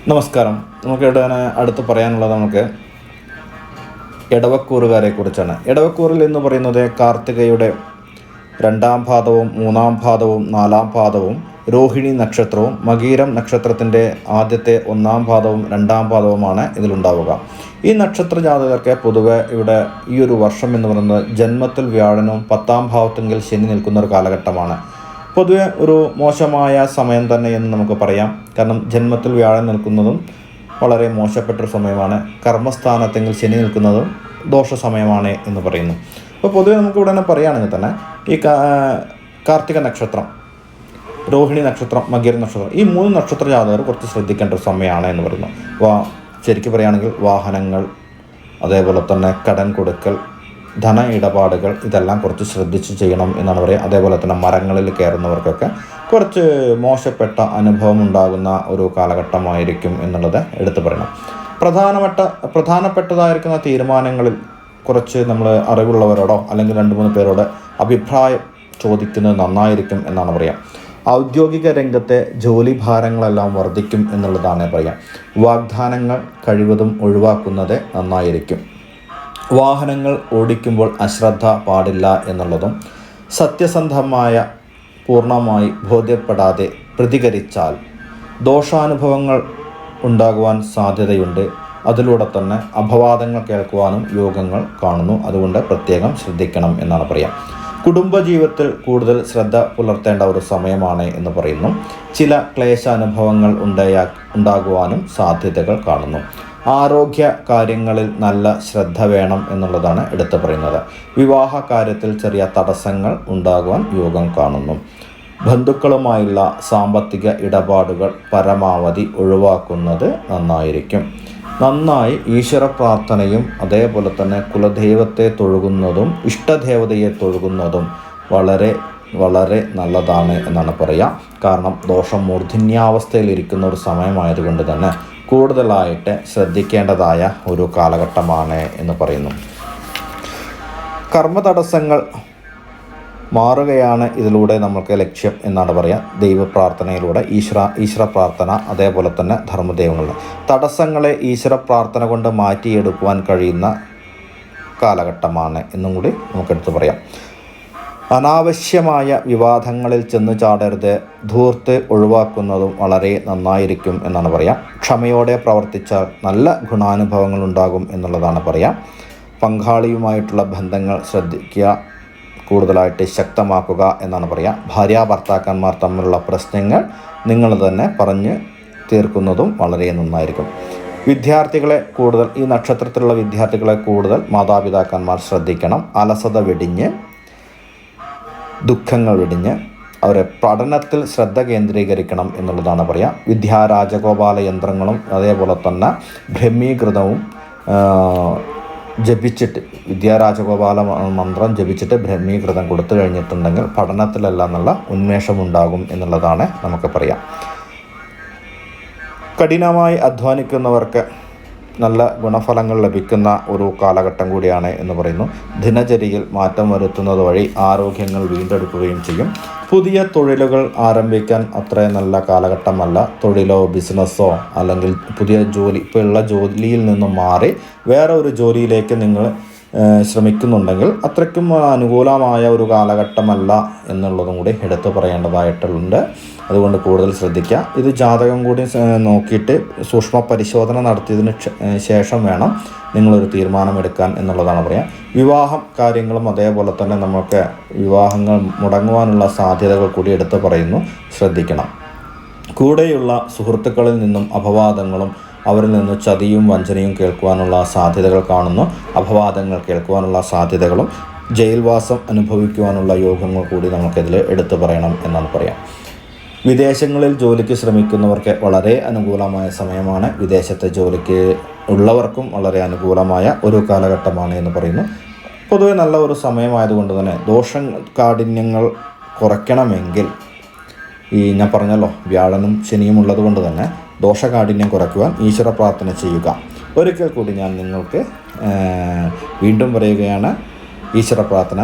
നമസ്കാരം. നമുക്കിവിടെ അടുത്ത് പറയാനുള്ളത് നമുക്ക് ഇടവക്കൂറുകാരെ കുറിച്ചാണ്. ഇടവക്കൂറിൽ എന്ന് പറയുന്നത് കാർത്തികയുടെ 2-ാം പാദവും 3-ാം പാദവും 4-ാം പാദവും രോഹിണി നക്ഷത്രവും മകീരം നക്ഷത്രത്തിൻ്റെ ആദ്യത്തെ 1-ാം പാദവും 2-ാം പാദവുമാണ് ഇതിലുണ്ടാവുക. ഈ നക്ഷത്ര ജാതകർക്ക് പൊതുവെ ഇവിടെ ഈ ഒരു വർഷം എന്ന് പറയുന്നത് ജന്മത്തിൽ വ്യാഴനും 10-ാം ഭാവത്തെങ്കിൽ ശനി നിൽക്കുന്ന ഒരു കാലഘട്ടമാണ്. പൊതുവെ ഒരു മോശമായ സമയം തന്നെ എന്ന് നമുക്ക് പറയാം. കാരണം ജന്മത്തിൽ വ്യാഴം നിൽക്കുന്നതും വളരെ മോശപ്പെട്ടൊരു സമയമാണ്. കർമ്മസ്ഥാനത്തെങ്കിൽ ശനി നിൽക്കുന്നതും ദോഷ സമയമാണ് എന്ന് പറയുന്നു. അപ്പോൾ പൊതുവെ നമുക്ക് ഇവിടെ തന്നെ പറയുകയാണെങ്കിൽ തന്നെ ഈ കാർത്തിക നക്ഷത്രം, രോഹിണി നക്ഷത്രം, മകീര നക്ഷത്രം, ഈ 3 നക്ഷത്ര ജാതകർ കുറച്ച് ശ്രദ്ധിക്കേണ്ട ഒരു സമയമാണ് എന്ന് പറയുന്നു. ശരിക്കും പറയുകയാണെങ്കിൽ വാഹനങ്ങൾ, അതേപോലെ തന്നെ കടം കൊടുക്കൽ, ധന ഇടപാടുകൾ, ഇതെല്ലാം കുറച്ച് ശ്രദ്ധിച്ച് ചെയ്യണം എന്നാണ് പറയുക. അതേപോലെ തന്നെ മരങ്ങളിൽ കയറുന്നവർക്കൊക്കെ കുറച്ച് മോശപ്പെട്ട അനുഭവം ഉണ്ടാകുന്ന ഒരു കാലഘട്ടമായിരിക്കും എന്നുള്ളത് എടുത്തു പറയണം. പ്രധാനപ്പെട്ടതായിരിക്കുന്ന തീരുമാനങ്ങളിൽ കുറച്ച് നമ്മൾ അറിവുള്ളവരോടോ അല്ലെങ്കിൽ 2-3 പേരോട് അഭിപ്രായം ചോദിക്കുന്നത് നന്നായിരിക്കും എന്നാണ് പറയുക. ഔദ്യോഗിക രംഗത്തെ ജോലി ഭാരങ്ങളെല്ലാം വർദ്ധിക്കും എന്നുള്ളതാണ് പറയുക. വാഗ്ദാനങ്ങൾ കഴിവതും ഒഴിവാക്കുന്നത് നന്നായിരിക്കും. വാഹനങ്ങൾ ഓടിക്കുമ്പോൾ അശ്രദ്ധ പാടില്ല എന്നുള്ളതും, സത്യസന്ധമായ പൂർണ്ണമായി ബോധ്യപ്പെടാതെ പ്രതികരിച്ചാൽ ദോഷാനുഭവങ്ങൾ ഉണ്ടാകുവാൻ സാധ്യതയുണ്ട്. അതിലൂടെ തന്നെ അപവാദങ്ങൾ കേൾക്കുവാനും യോഗങ്ങൾ കാണുന്നു. അതുകൊണ്ട് പ്രത്യേകം ശ്രദ്ധിക്കണം എന്നാണ് പറയുക. കുടുംബജീവിതത്തിൽ കൂടുതൽ ശ്രദ്ധ പുലർത്തേണ്ട ഒരു സമയമാണ് എന്ന് പറയുന്നു. ചില ക്ലേശാനുഭവങ്ങൾ ഉണ്ടാകുവാനും സാധ്യതകൾ കാണുന്നു. ആരോഗ്യ കാര്യങ്ങളിൽ നല്ല ശ്രദ്ധ വേണം എന്നുള്ളതാണ് എടുത്തു പറയുന്നത്. വിവാഹ കാര്യത്തിൽ ചെറിയ തടസ്സങ്ങൾ ഉണ്ടാകുവാൻ യോഗം കാണുന്നു. ബന്ധുക്കളുമായുള്ള സാമ്പത്തിക ഇടപാടുകൾ പരമാവധി ഒഴിവാക്കുന്നത് നന്നായിരിക്കും. നന്നായി ഈശ്വര പ്രാർത്ഥനയും അതേപോലെ തന്നെ കുലദൈവത്തെ തൊഴുകുന്നതും ഇഷ്ടദേവതയെ തൊഴുകുന്നതും വളരെ വളരെ നല്ലതാണ് എന്നാണ് പറയുക. കാരണം ദോഷം മൂർധന്യാവസ്ഥയിലിരിക്കുന്ന ഒരു സമയമായതുകൊണ്ട് തന്നെ കൂടുതലായിട്ട് ശ്രദ്ധിക്കേണ്ടതായ ഒരു കാലഘട്ടമാണ് എന്ന് പറയുന്നു. കർമ്മതടസ്സങ്ങൾ മാറുകയാണ് ഇതിലൂടെ നമുക്ക് ലക്ഷ്യം എന്നാണ് പറയുക. ദൈവപ്രാർത്ഥനയിലൂടെ ഈശ്വര പ്രാർത്ഥന, അതേപോലെ തന്നെ ധർമ്മദൈവങ്ങളുടെ തടസ്സങ്ങളെ ഈശ്വര പ്രാർത്ഥന കൊണ്ട് മാറ്റിയെടുക്കുവാൻ കഴിയുന്ന കാലഘട്ടമാണ് എന്നും കൂടി നമുക്കെടുത്ത് പറയാം. അനാവശ്യമായ വിവാദങ്ങളിൽ ചെന്ന് ചാടരുത്. ധൂർത്ത് ഒഴിവാക്കുന്നതും വളരെ നന്നായിരിക്കും എന്നാണ് പറയാം. ക്ഷമയോടെ പ്രവർത്തിച്ചാൽ നല്ല ഗുണാനുഭവങ്ങൾ ഉണ്ടാകും എന്നുള്ളതാണ് പറയാം. പങ്കാളിയുമായിട്ടുള്ള ബന്ധങ്ങൾ ശ്രദ്ധിക്കുക, കൂടുതലായിട്ട് ശക്തമാക്കുക എന്നാണ് പറയുക. ഭാര്യാഭർത്താക്കന്മാർ തമ്മിലുള്ള പ്രശ്നങ്ങൾ നിങ്ങൾ തന്നെ പറഞ്ഞ് തീർക്കുന്നതും വളരെ നന്നായിരിക്കും. വിദ്യാർത്ഥികളെ കൂടുതൽ, ഈ നക്ഷത്രത്തിലുള്ള വിദ്യാർത്ഥികളെ കൂടുതൽ മാതാപിതാക്കന്മാർ ശ്രദ്ധിക്കണം. അലസത വെടിഞ്ഞ്, ദുഃഖങ്ങൾ വെടിഞ്ഞ് അവരെ പഠനത്തിൽ ശ്രദ്ധ കേന്ദ്രീകരിക്കണം എന്നുള്ളതാണ് പറയുക. വിദ്യാരാജഗോപാല യന്ത്രങ്ങളും അതേപോലെ തന്നെ ബ്രഹ്മീകൃതവും ജപിച്ചിട്ട്, വിദ്യാരാജഗോപാല മന്ത്രം ജപിച്ചിട്ട് ബ്രഹ്മീകൃതം കൊടുത്തു കഴിഞ്ഞിട്ടുണ്ടെങ്കിൽ പഠനത്തിലെല്ലാം നല്ല ഉന്മേഷമുണ്ടാകും എന്നുള്ളതാണ് നമുക്ക് പറയാം. കഠിനമായി അധ്വാനിക്കുന്നവർക്ക് നല്ല ഗുണഫലങ്ങൾ ലഭിക്കുന്ന ഒരു കാലഘട്ടം കൂടിയാണ് എന്ന് പറയുന്നു. ദിനചര്യയിൽ മാറ്റം വരുത്തുന്നത് വഴി ആരോഗ്യങ്ങൾ വീണ്ടെടുക്കുകയും ചെയ്യും. പുതിയ തൊഴിലുകൾ ആരംഭിക്കാൻ അത്ര നല്ല കാലഘട്ടമല്ല. തൊഴിലോ ബിസിനസ്സോ അല്ലെങ്കിൽ പുതിയ ജോലി, ഇപ്പോൾ ഉള്ള ജോലിയിൽ നിന്നും മാറി വേറെ ഒരു ജോലിയിലേക്ക് നിങ്ങൾ ശ്രമിക്കുന്നുണ്ടെങ്കിൽ അത്രയ്ക്കും അനുകൂലമായ ഒരു കാലഘട്ടമല്ല എന്നുള്ളതും കൂടി എടുത്തു പറയേണ്ടതായിട്ടുണ്ട്. അതുകൊണ്ട് കൂടുതൽ ശ്രദ്ധിക്കുക. ഇത് ജാതകം കൂടി നോക്കിയിട്ട് സൂക്ഷ്മ പരിശോധന നടത്തിയതിന് ശേഷം വേണം നിങ്ങളൊരു തീരുമാനമെടുക്കാൻ എന്നുള്ളതാണ് പറയുക. വിവാഹം കാര്യങ്ങളും അതേപോലെ തന്നെ നമുക്ക് വിവാഹങ്ങൾ മുടങ്ങുവാനുള്ള സാധ്യതകൾ കൂടി എടുത്തു പറയുന്നു, ശ്രദ്ധിക്കണം. കൂടെയുള്ള സുഹൃത്തുക്കളിൽ നിന്നും അപവാദങ്ങളും അവരിൽ നിന്ന് ചതിയും വഞ്ചനയും കേൾക്കുവാനുള്ള സാധ്യതകൾ കാണുന്നു. അപവാദങ്ങൾ കേൾക്കുവാനുള്ള സാധ്യതകളും ജയിൽവാസം അനുഭവിക്കുവാനുള്ള യോഗങ്ങൾ കൂടി നമുക്കിതിൽ എടുത്തു പറയണം എന്നാണ് പറയാം. വിദേശങ്ങളിൽ ജോലിക്ക് ശ്രമിക്കുന്നവർക്ക് വളരെ അനുകൂലമായ സമയമാണ്. വിദേശത്തെ ജോലിക്ക് ഉള്ളവർക്കും വളരെ അനുകൂലമായ ഒരു കാലഘട്ടമാണ് എന്ന് പറയുന്നു. പൊതുവെ നല്ല ഒരു സമയമായതുകൊണ്ട് തന്നെ കാഠിന്യങ്ങൾ കുറയ്ക്കണമെങ്കിൽ ഞാൻ പറഞ്ഞല്ലോ, വ്യാഴനും ശനിയും ഉള്ളത് കൊണ്ട് തന്നെ ദോഷകാഠിന്യം കുറയ്ക്കുവാൻ ഈശ്വര പ്രാർത്ഥന ചെയ്യുക. ഒരിക്കൽ കൂടി ഞാൻ നിങ്ങൾക്ക് വീണ്ടും പറയുകയാണ്, ഈശ്വര പ്രാർത്ഥന